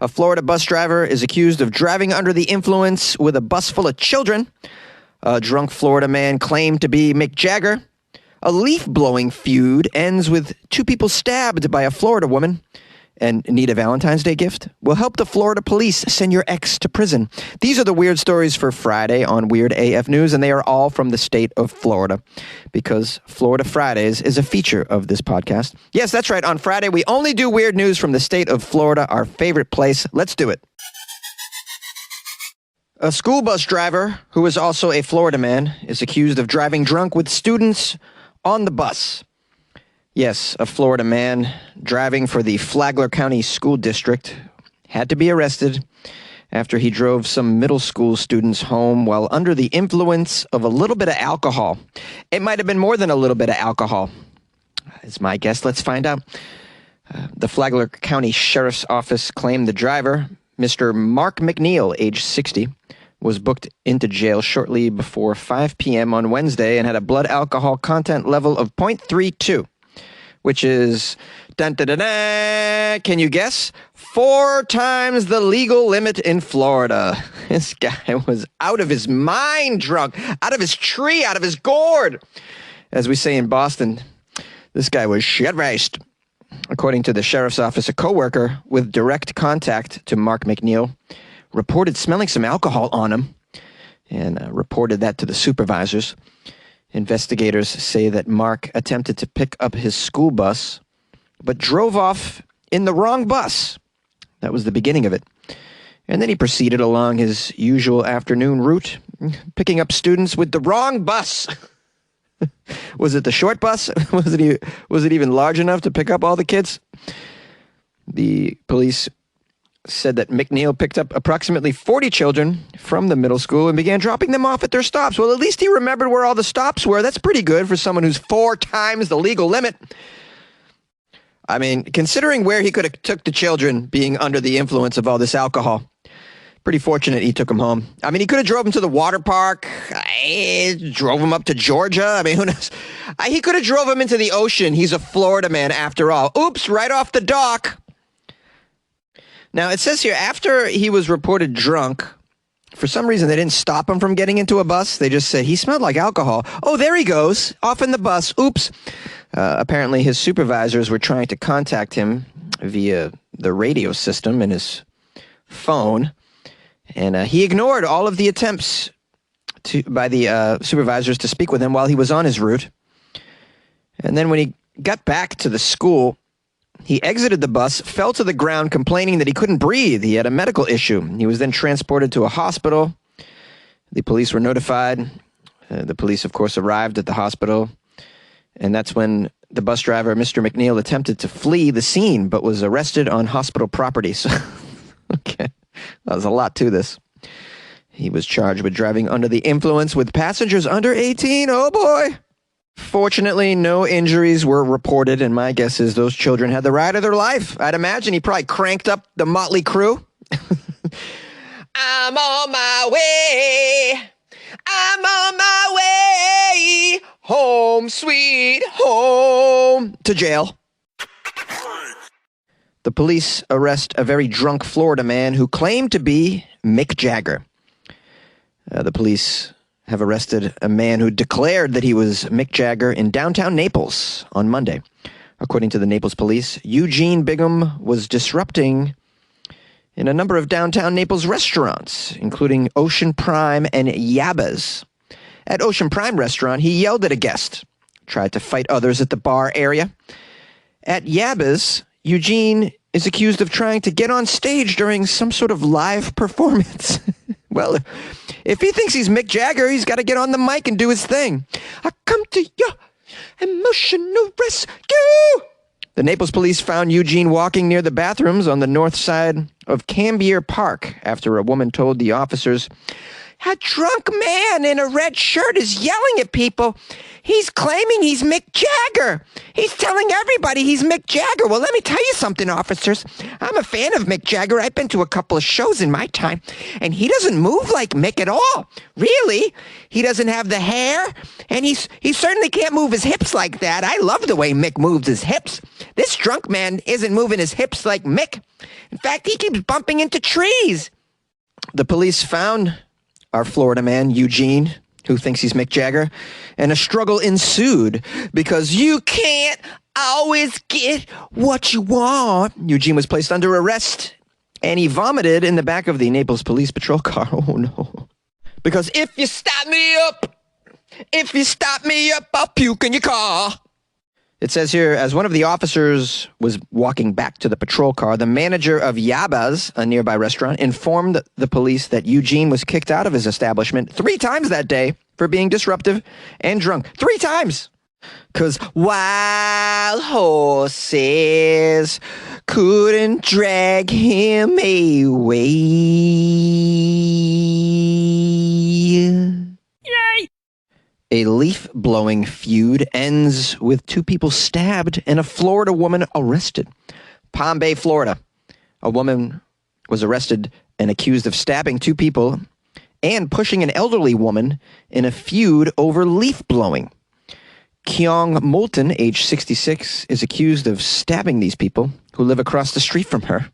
A Florida bus driver is accused of driving under the influence with a bus full of children. A drunk Florida man claimed to be Mick Jagger. A leaf-blowing feud ends with 2 people stabbed by a Florida woman. And need a Valentine's Day gift? Will help the Florida police send your ex to prison. These are the weird stories for Friday on Weird AF News, and they are all from the state of Florida, because Florida Fridays is a feature of this podcast. Yes, that's right. On Friday, we only do weird news from the state of Florida, our favorite place. Let's do it. A school bus driver, who is also a Floridaman, is accused of driving drunk with students on the bus. Yes, a Florida man driving for the Flagler County School District had to be arrested after he drove some middle school students home while under the influence of a little bit of alcohol. It might have been more than a little bit of alcohol. It's my guess. Let's find out. The Flagler County Sheriff's Office claimed the driver, Mr. Mark McNeil, age 60, was booked into jail shortly before 5 p.m. on Wednesday and had a blood alcohol content level of 0.32. Which is, dun, dun, dun, dun, can you guess? 4 times the legal limit in Florida. This guy was out of his mind drunk, out of his tree, out of his gourd. As we say in Boston, this guy was shit-faced. According to the sheriff's office, a coworker with direct contact to Mark McNeil reported smelling some alcohol on him and reported that to the supervisors. Investigators say that Mark attempted to pick up his school bus, but drove off in the wrong bus. That was the beginning of it. And then he proceeded along his usual afternoon route, picking up students with the wrong bus. Was it the short bus? Was it even large enough to pick up all the kids? The police said that McNeil picked up approximately 40 children from the middle school and began dropping them off at their stops. Well, at least he remembered where all the stops were. That's pretty good for someone who's 4 times the legal limit. I mean, considering where he could have took the children being under the influence of all this alcohol, pretty fortunate he took them home. I mean, he could have drove them to the water park, drove them up to Georgia. I mean, who knows? He could have drove them into the ocean. He's a Florida man after all. Oops, right off the dock. Now, it says here, after he was reported drunk, for some reason they didn't stop him from getting into a bus. They just said he smelled like alcohol. Oh, there he goes, off in the bus. Oops. Apparently his supervisors were trying to contact him via the radio system in his phone, and he ignored all of the attempts by the supervisors to speak with him while he was on his route. And then when he got back to the school, he exited the bus, fell to the ground, complaining that he couldn't breathe. He had a medical issue. He was then transported to a hospital. The police were notified. The police, of course, arrived at the hospital. And that's when the bus driver, Mr. McNeil, attempted to flee the scene, but was arrested on hospital property. So, okay, there's a lot to this. He was charged with driving under the influence with passengers under 18. Oh, boy. Fortunately, no injuries were reported, and my guess is those children had the ride of their life. I'd imagine he probably cranked up the motley crew. I'm on my way. I'm on my way. Home, sweet home. To jail. The police arrest a very drunk Florida man who claimed to be Mick Jagger. The police have arrested a man who declared that he was Mick Jagger in downtown Naples on Monday. According to the Naples police, Eugene Bigham was disrupting in a number of downtown Naples restaurants, including Ocean Prime and Yabba's. At Ocean Prime restaurant, he yelled at a guest, tried to fight others at the bar area. At Yabba's, Eugene is accused of trying to get on stage during some sort of live performance. Well, if he thinks he's Mick Jagger, he's got to get on the mic and do his thing. I come to your emotional rescue. The Naples police found Eugene walking near the bathrooms on the north side of Cambier Park after a woman told the officers A drunk man in a red shirt is yelling at people. He's claiming he's Mick Jagger. He's telling everybody he's Mick Jagger. Well, let me tell you something, officers. I'm a fan of Mick Jagger. I've been to a couple of shows in my time, and he doesn't move like Mick at all. Really? He doesn't have the hair, and he certainly can't move his hips like that. I love the way Mick moves his hips. This drunk man isn't moving his hips like Mick. In fact, he keeps bumping into trees. The police found our Florida man, Eugene, who thinks he's Mick Jagger, and a struggle ensued because you can't always get what you want. Eugene was placed under arrest, and he vomited in the back of the Naples police patrol car. Oh, no. Because if you stop me up, I'll puke in your car. It says here, as one of the officers was walking back to the patrol car, the manager of Yaba's, a nearby restaurant, informed the police that Eugene was kicked out of his establishment 3 times that day for being disruptive and drunk. 3 times! Because wild horses couldn't drag him away. Yay! A leaf-blowing feud ends with 2 people stabbed and a Florida woman arrested. Palm Bay, Florida. A woman was arrested and accused of stabbing 2 people and pushing an elderly woman in a feud over leaf blowing. Kyung Moulton, age 66, is accused of stabbing these people who live across the street from her.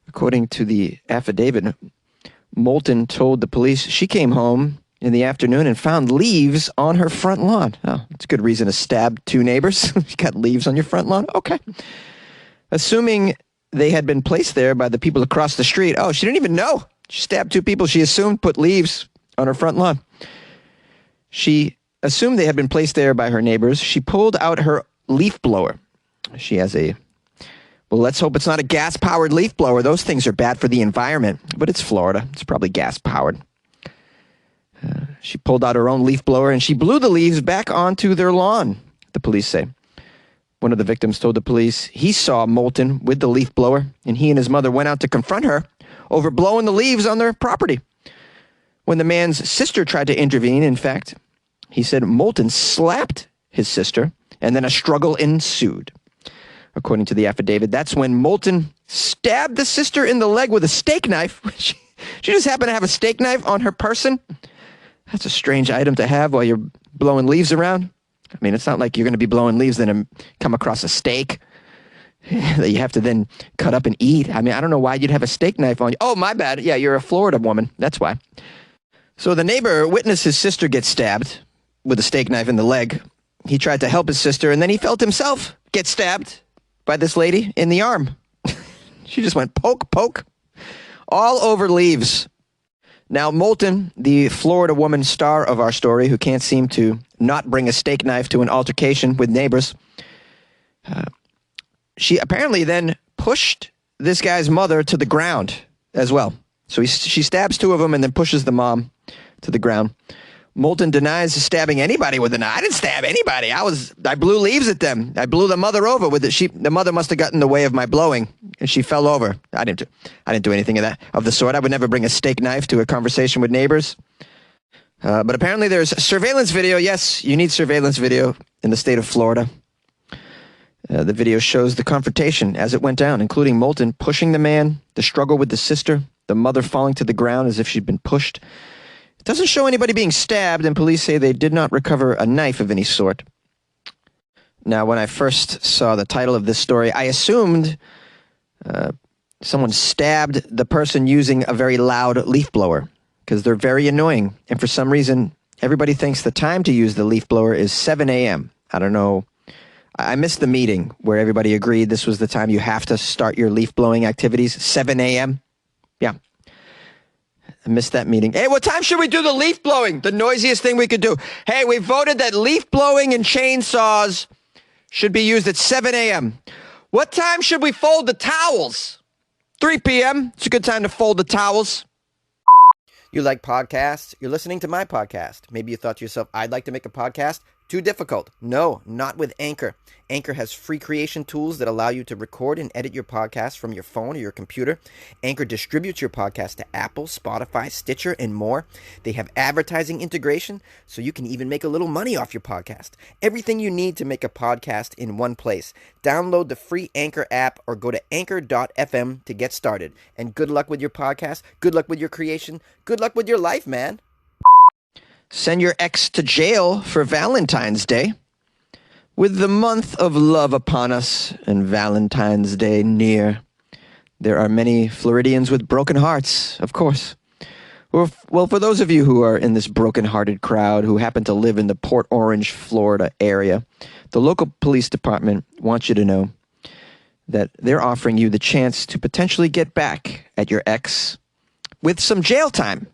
According to the affidavit, Moulton told the police she came home in the afternoon and found leaves on her front lawn. Oh, that's a good reason to stab 2 neighbors. You got leaves on your front lawn? Okay. Assuming they had been placed there by the people across the street. Oh, she didn't even know. She stabbed 2 people she assumed put leaves on her front lawn. She assumed they had been placed there by her neighbors. She pulled out her leaf blower. She has well, let's hope it's not a gas-powered leaf blower. Those things are bad for the environment. But it's Florida. It's probably gas-powered. She pulled out her own leaf blower and she blew the leaves back onto their lawn, the police say. One of the victims told the police he saw Moulton with the leaf blower and he and his mother went out to confront her over blowing the leaves on their property. When the man's sister tried to intervene, in fact, he said Moulton slapped his sister and then a struggle ensued. According to the affidavit, that's when Moulton stabbed the sister in the leg with a steak knife. She just happened to have a steak knife on her person. That's a strange item to have while you're blowing leaves around. I mean, it's not like you're going to be blowing leaves and come across a steak that you have to then cut up and eat. I mean, I don't know why you'd have a steak knife on you. Oh, my bad. Yeah, you're a Florida woman. That's why. So the neighbor witnessed his sister get stabbed with a steak knife in the leg. He tried to help his sister, and then he felt himself get stabbed by this lady in the arm. She just went poke, poke, all over leaves. Now, Moulton, the Florida woman star of our story, who can't seem to not bring a steak knife to an altercation with neighbors, she apparently then pushed this guy's mother to the ground as well. So she stabs 2 of them and then pushes the mom to the ground. Moulton denies stabbing anybody with a knife. I didn't stab anybody. I blew leaves at them. I blew the mother over with it. The mother must have gotten in the way of my blowing, and she fell over. I didn't do anything of the sort. I would never bring a steak knife to a conversation with neighbors. But apparently there's surveillance video. Yes, you need surveillance video in the state of Florida. The video shows the confrontation as it went down, including Moulton pushing the man, the struggle with the sister, the mother falling to the ground as if she'd been pushed. It doesn't show anybody being stabbed, and police say they did not recover a knife of any sort. Now, when I first saw the title of this story, I assumed someone stabbed the person using a very loud leaf blower, because they're very annoying. And for some reason, everybody thinks the time to use the leaf blower is 7 a.m. I don't know. I missed the meeting where everybody agreed this was the time you have to start your leaf blowing activities, 7 a.m. Yeah. I missed that meeting. Hey, what time should we do the leaf blowing? The noisiest thing we could do. Hey, we voted that leaf blowing and chainsaws should be used at 7 a.m. What time should we fold the towels? 3 p.m. It's a good time to fold the towels. You like podcasts? You're listening to my podcast. Maybe you thought to yourself, I'd like to make a podcast. Too difficult? No, not with Anchor. Anchor has free creation tools that allow you to record and edit your podcast from your phone or your computer. Anchor distributes your podcast to Apple, Spotify, Stitcher, and more. They have advertising integration, so you can even make a little money off your podcast. Everything you need to make a podcast in one place. Download the free Anchor app or go to anchor.fm to get started. And good luck with your podcast. Good luck with your creation. Good luck with your life, man. Send your ex to jail for Valentine's Day. With the month of love upon us and Valentine's Day near, there are many Floridians with broken hearts, of course. Well, for those of you who are in this broken-hearted crowd who happen to live in the Port Orange, Florida area, the local police department wants you to know that they're offering you the chance to potentially get back at your ex with some jail time.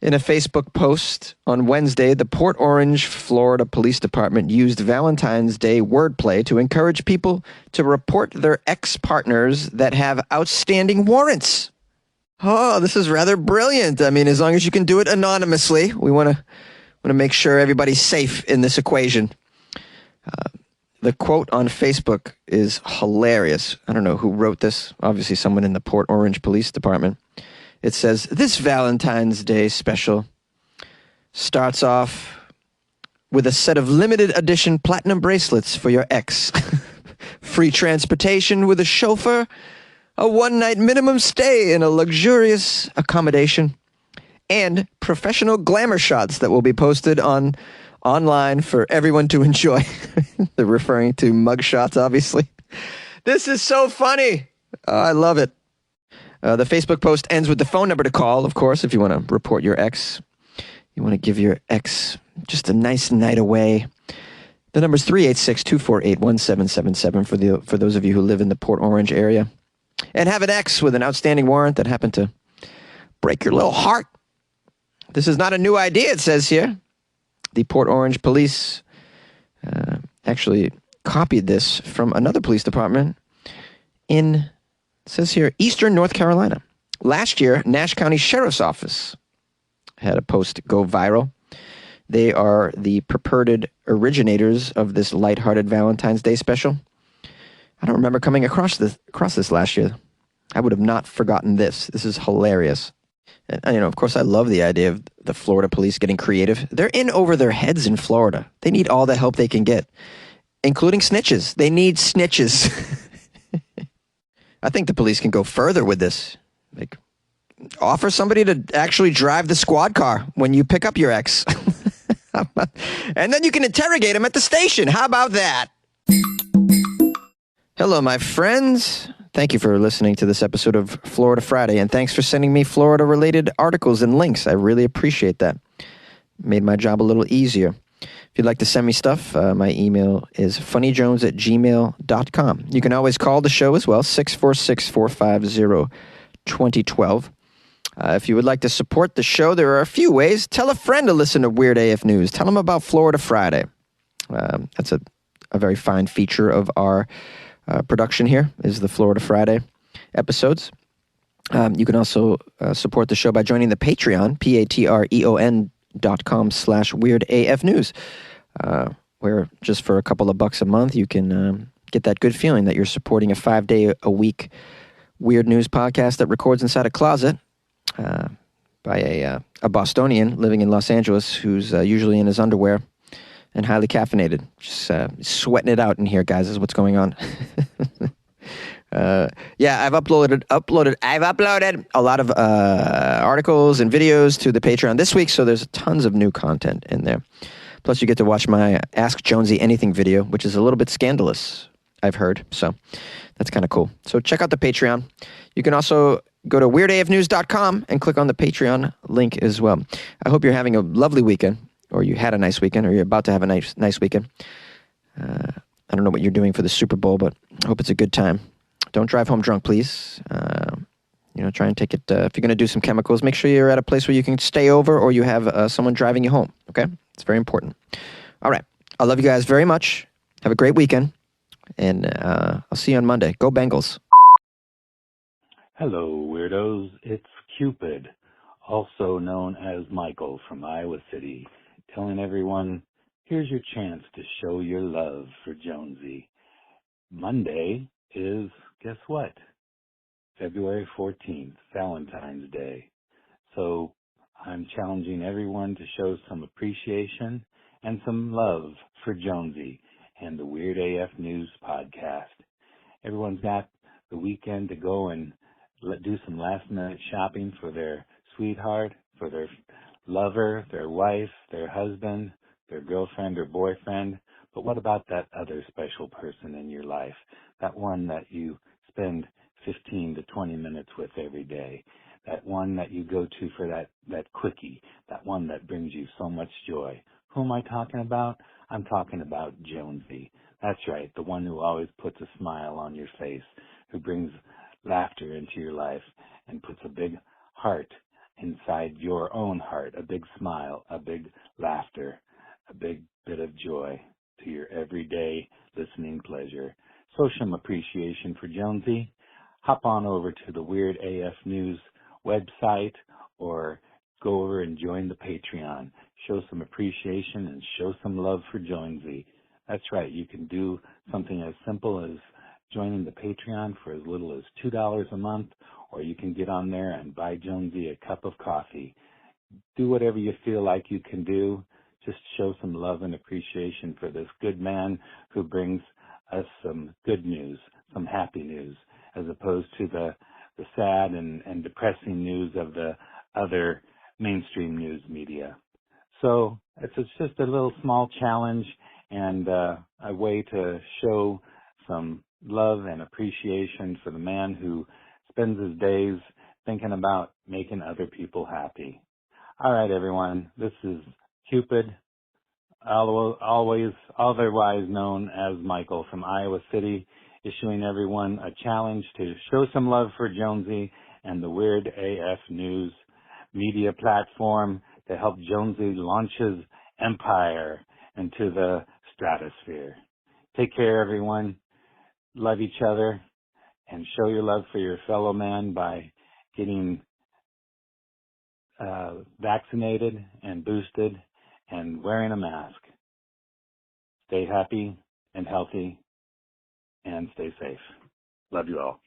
In a Facebook post on Wednesday, the Port Orange, Florida Police Department used Valentine's Day wordplay to encourage people to report their ex-partners that have outstanding warrants. Oh, this is rather brilliant. I mean, as long as you can do it anonymously, we want to make sure everybody's safe in this equation. The quote on Facebook is hilarious. I don't know who wrote this. Obviously, someone in the Port Orange Police Department. It says, this Valentine's Day special starts off with a set of limited edition platinum bracelets for your ex. Free transportation with a chauffeur, a one-night minimum stay in a luxurious accommodation, and professional glamour shots that will be posted online for everyone to enjoy. They're referring to mug shots, obviously. This is so funny. Oh, I love it. The Facebook post ends with the phone number to call, of course, if you want to report your ex. You want to give your ex just a nice night away. The number is 386-248-1777 for those of you who live in the Port Orange area and have an ex with an outstanding warrant that happened to break your little heart. This is not a new idea, it says here. The Port Orange police actually copied this from another police department in... It says here, Eastern North Carolina. Last year, Nash County Sheriff's Office had a post go viral. They are the purported originators of this lighthearted Valentine's Day special. I don't remember coming across this last year. I would have not forgotten this. This is hilarious. And, of course, I love the idea of the Florida police getting creative. They're in over their heads in Florida. They need all the help they can get, including snitches. They need snitches. I think the police can go further with this. Like, offer somebody to actually drive the squad car when you pick up your ex. And then you can interrogate him at the station. How about that? Hello, my friends. Thank you for listening to this episode of Florida Friday, and thanks for sending me Florida-related articles and links. I really appreciate that. Made my job a little easier. If you'd like to send me stuff, my email is funnyjones@gmail.com. You can always call the show as well, 646-450-2012. If you would like to support the show, there are a few ways. Tell a friend to listen to Weird AF News. Tell them about Florida Friday. That's a very fine feature of our production here, is the Florida Friday episodes. You can also support the show by joining the Patreon, patreon.com/weirdafnews, where just for a couple of bucks a month, you can get that good feeling that you're supporting a 5-day-a-week weird news podcast that records inside a closet by a Bostonian living in Los Angeles who's usually in his underwear and highly caffeinated. Just sweating it out in here, guys, is what's going on. I've uploaded a lot of articles and videos to the Patreon this week, so there's tons of new content in there. Plus, you get to watch my Ask Jonesy Anything video, which is a little bit scandalous, I've heard. So that's kind of cool. So check out the Patreon. You can also go to weirdafnews.com and click on the Patreon link as well. I hope you're having a lovely weekend, or you had a nice weekend, or you're about to have a nice weekend. I don't know what you're doing for the Super Bowl, but I hope it's a good time. Don't drive home drunk, please. Try and take it. If you're going to do some chemicals, make sure you're at a place where you can stay over, or you have someone driving you home. Okay? It's very important. All right. I love you guys very much. Have a great weekend. And I'll see you on Monday. Go Bengals. Hello, weirdos. It's Cupid, also known as Michael from Iowa City, telling everyone Here's your chance to show your love for Jonesy. Monday is, guess what? February 14th, Valentine's Day. So I'm challenging everyone to show some appreciation and some love for Jonesy and the Weird AF News podcast. Everyone's got the weekend to go and do some last minute shopping for their sweetheart, for their lover, their wife, their husband, their girlfriend or boyfriend. But what about that other special person in your life? That one that you spend 15 to 20 minutes with every day. That one that you go to for that quickie. That one that brings you so much joy. Who am I talking about? I'm talking about Jonesy. That's right, the one who always puts a smile on your face, who brings laughter into your life and puts a big heart inside your own heart, a big smile, a big laughter, a big bit of joy to your everyday listening pleasure. Show some appreciation for Jonesy. Hop on over to the Weird AF News website or go over and join the Patreon. Show some appreciation and show some love for Jonesy. That's right, you can do something as simple as joining the Patreon for as little as $2 a month, or you can get on there and buy Jonesy a cup of coffee. Do whatever you feel like you can do. Just show some love and appreciation for this good man who brings us some good news, some happy news, as opposed to the sad and depressing news of the other mainstream news media. So it's just a little small challenge and a way to show some love and appreciation for the man who spends his days thinking about making other people happy. All right, everyone, this is Cupid, always otherwise known as Michael from Iowa City, issuing everyone a challenge to show some love for Jonesy and the Weird AF News media platform to help Jonesy launch his empire into the stratosphere. Take care, everyone. Love each other and show your love for your fellow man by getting vaccinated and boosted and wearing a mask. Stay happy and healthy and stay safe. Love you all.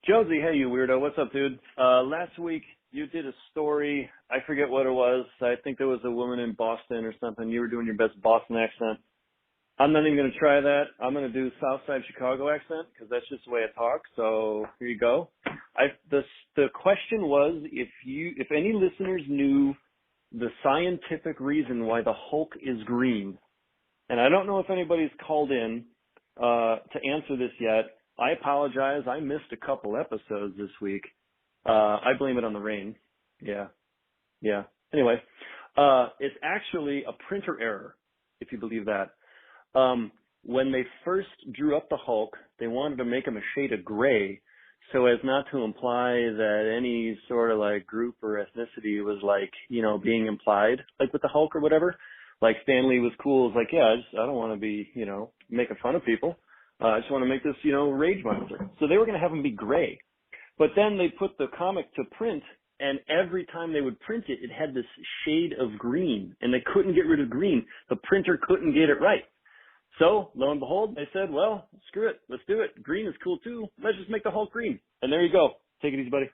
Jonesy, hey you weirdo, what's up, dude? Last week you did a story, I forget what it was, I think there was a woman in Boston or something, you were doing your best Boston accent. I'm not even going to try that, I'm going to do Southside Chicago accent, because that's just the way I talk, so here you go. The question was if any listeners knew the scientific reason why the Hulk is green, and I don't know if anybody's called in to answer this yet. I apologize. I missed a couple episodes this week. I blame it on the rain. Yeah. Anyway, it's actually a printer error, if you believe that. When they first drew up the Hulk, they wanted to make him a shade of gray so as not to imply that any sort of like group or ethnicity was like, being implied, like with the Hulk or whatever. Like Stan Lee was cool. It's like, yeah, I don't want to be, making fun of people. I just want to make this, rage monster. So they were going to have him be gray. But then they put the comic to print, and every time they would print it, it had this shade of green, and they couldn't get rid of green. The printer couldn't get it right. So, lo and behold, they said, well, screw it. Let's do it. Green is cool, too. Let's just make the Hulk green. And there you go. Take it easy, buddy.